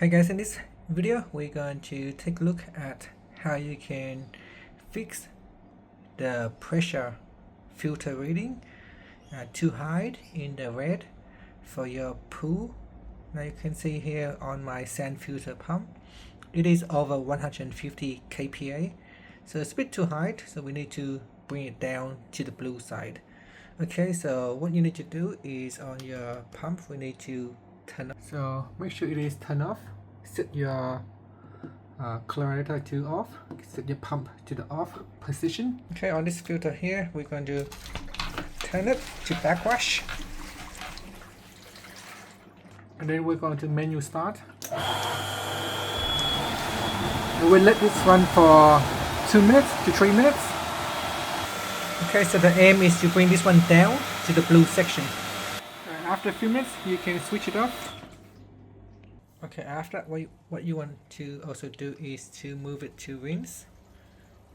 Hi guys, in this video we're going to take a look at how you can fix the pressure filter reading too high in the red for your pool. Now you can see here on my sand filter pump it is over 150 KPA, so it's a bit too high, so we need to bring it down to the blue side. Okay, so what you need to do is on your pump we need to turn off. So make sure it is turned off. Set your chlorinator to off. Set your pump to the off position. Okay, on this filter here we're going to turn it to backwash, and then we're going to menu start. And we'll let this run for 2 minutes to 3 minutes. Okay, so the aim is to bring this one down to the blue section. After a few minutes you can switch it off. Okay, after what you want to also do is to move it to rinse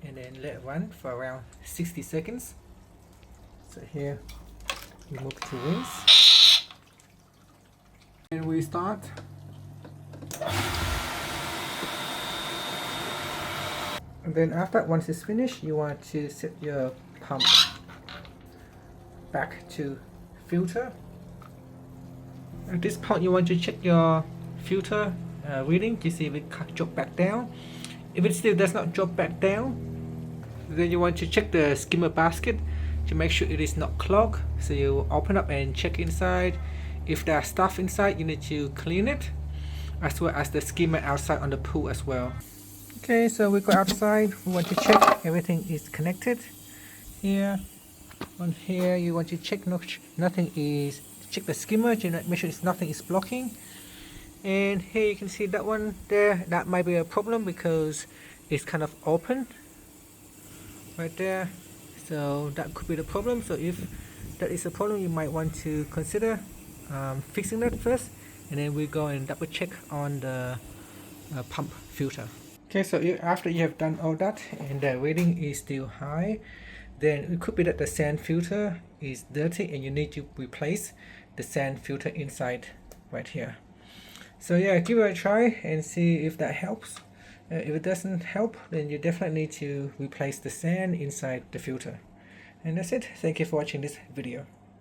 and then let it run for around 60 seconds. So here we move to rinse and we start. And then after once it's finished you want to set your pump back to filter. At this point you want to check your filter reading to see if it drop back down. If it still does not drop back down, then you want to check the skimmer basket to make sure it is not clogged. So you open up and check inside. If there's stuff inside you need to clean it, as well as the skimmer outside on the pool as well. Okay, so we go outside, we want to check everything is connected. Here on here you want to check nothing is, check the skimmer to make sure nothing is blocking. And here you can see that one there, that might be a problem because it's kind of open right there, so that could be the problem. So if that is a problem you might want to consider fixing that first, and then we go and double check on the pump filter. Okay, so after you have done all that and the reading is still high, then it could be that the sand filter is dirty and you need to replace the sand filter inside right here. So yeah, give it a try and see if that helps. If it doesn't help, then you definitely need to replace the sand inside the filter. And that's it. Thank you for watching this video.